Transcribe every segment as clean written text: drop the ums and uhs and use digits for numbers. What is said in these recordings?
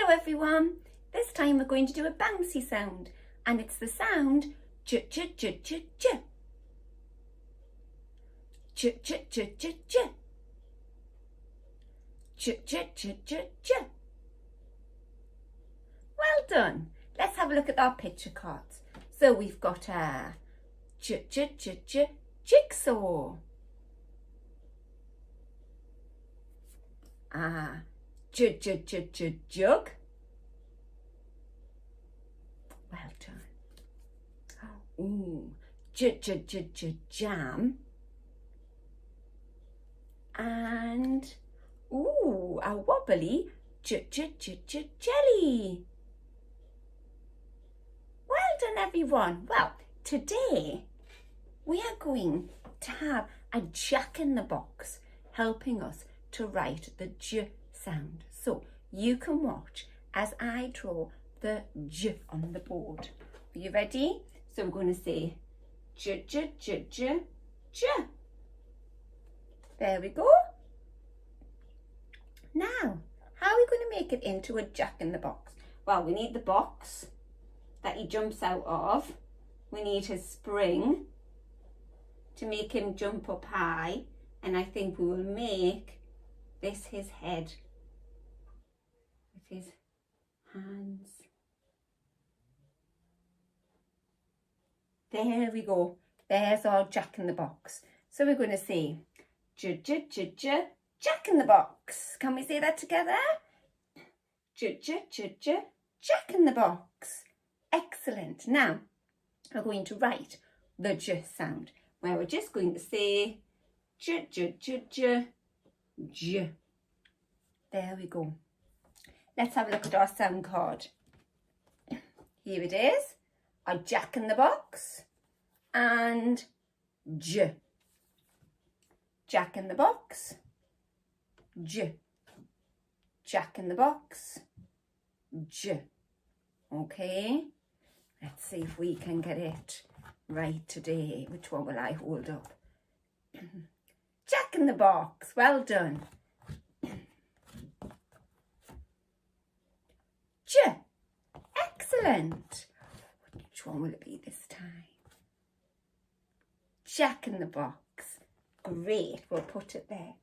Hello everyone, this time we're going to do a bouncy sound and it's the sound j j j j j j j j j j j j j j j. Well done. Let's have a look at our picture cards. So we've got a j j j j jigsaw, j j j j jug. Well done. Ooh, j j j j jam. And ooh, a wobbly j j j j jelly. Well done everyone. Well, today we are going to have a jack in the box helping us to write the j sound. So you can watch as I draw the j on the board. Are you ready? So we're going to say j j j j j. There we go. Now, how are we going to make it into a jack in the box? Well, we need the box that he jumps out of. We need his spring to make him jump up high. And I think we will make this his head with his hands. There we go. There's our jack in the box. So we're going to say j j j j jack in the box. Can we say that together? J j j j jack in the box. Excellent. Now we're going to write the j sound, where we're just going to say j j j j j. There we go. Let's have a look at our sound card. Here it is. A jack in the box and j. Jack in the box, j. Jack in the box, j. Okay, let's see if we can get it right today. Which one will I hold up? Jack in the box, well done. J, excellent. Which one will it be this time? Jack in the box. Great, we'll put it there.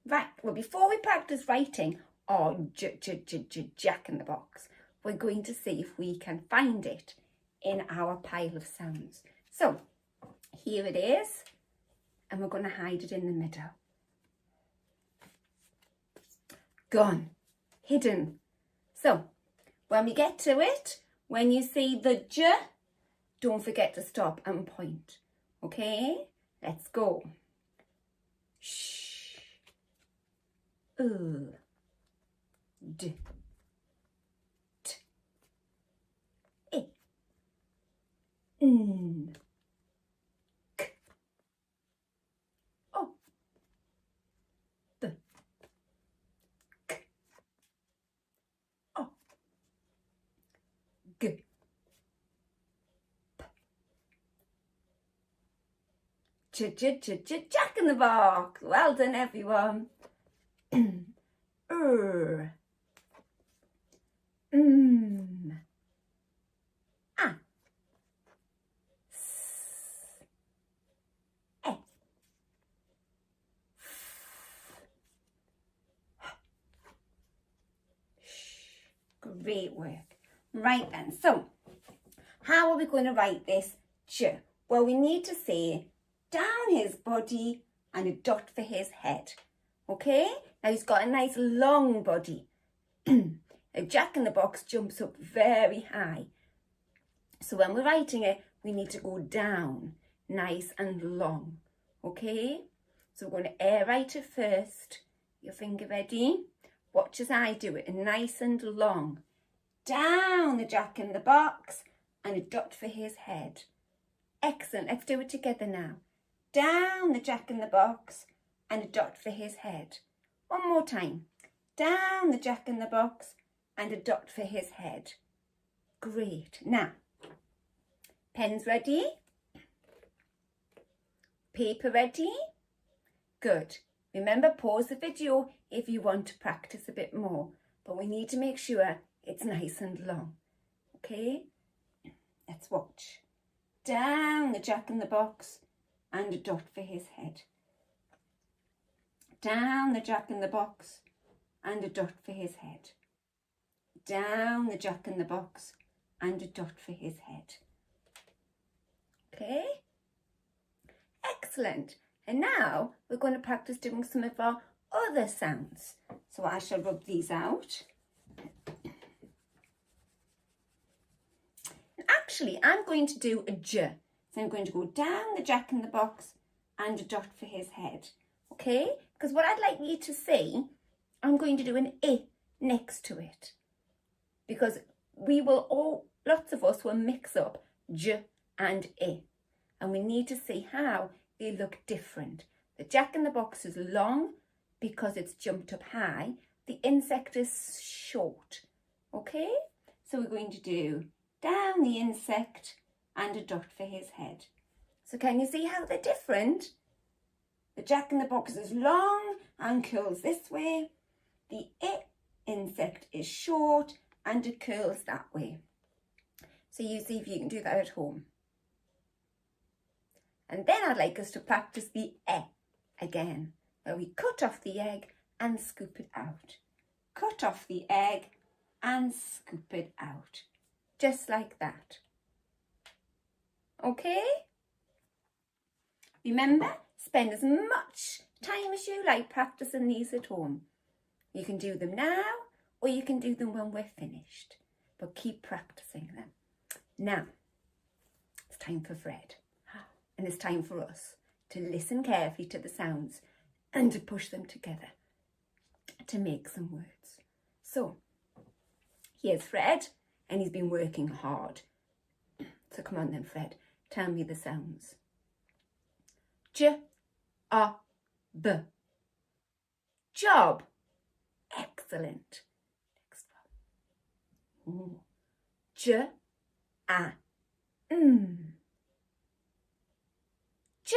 Right, well, before we practice writing our jack in the box, we're going to see if we can find it in our pile of sounds. So, here it is, and we're going to hide it in the middle. Gone, hidden. So, when we get to it, when you see the j, don't forget to stop and point. Okay, let's go. Sh, d, t, I, n, k, o, d, k, o, g, jack in the box. Well done everyone. Great work. Right then, so how are we going to write this j? Well, we need to say down his body and a dot for his head. Okay, now he's got a nice long body. A jack in the box jumps up very high. So when we're writing it, we need to go down, nice and long. Okay, so we're going to air write it first. Your finger ready? Watch as I do it, nice and long. Down the jack in the box and a dot for his head. Excellent, let's do it together now. Down the jack in the box and a dot for his head. One more time. Down the jack in the box and a dot for his head. Great. Now, pens ready? Paper ready? Good. Remember, pause the video if you want to practice a bit more, but we need to make sure it's nice and long. Okay, let's watch. Down the Jack in the Box and a dot for his head. Down the Jack in the Box and a dot for his head. Down the Jack in the Box and a dot for his head. Okay, excellent. And now we're going to practice doing some of our other sounds. So I shall rub these out. Actually, I'm going to do a J. So I'm going to go down the Jack in the Box and a dot for his head. Okay, because what I'd like you to see, I'm going to do an I next to it. Because lots of us will mix up J and I. And we need to see how they look different. The Jack in the Box is long because it's jumped up high. The insect is short. Okay, so we're going to do down the insect and a dot for his head. So can you see how they're different? The Jack in the Box is long and curls this way. The insect is short and it curls that way. So you see if you can do that at home. And then I'd like us to practice the again, where we cut off the egg and scoop it out. Cut off the egg and scoop it out. Just like that. Okay? Remember, spend as much time as you like practicing these at home. You can do them now or you can do them when we're finished. But keep practicing them. Now, it's time for Fred. And it's time for us to listen carefully to the sounds and to push them together to make some words. So, here's Fred, and he's been working hard. So come on then, Fred, tell me the sounds. J, A, B. Job. Excellent. Next one. Ooh. J, A, J,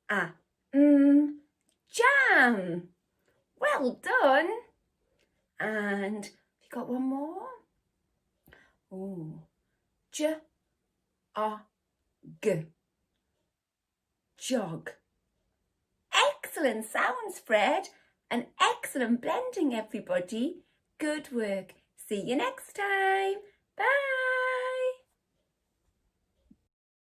A, jam. Well done. And you got one more? Ooh. J, A, G. Jog. Excellent sounds, Fred. And excellent blending, everybody. Good work. See you next time. Bye.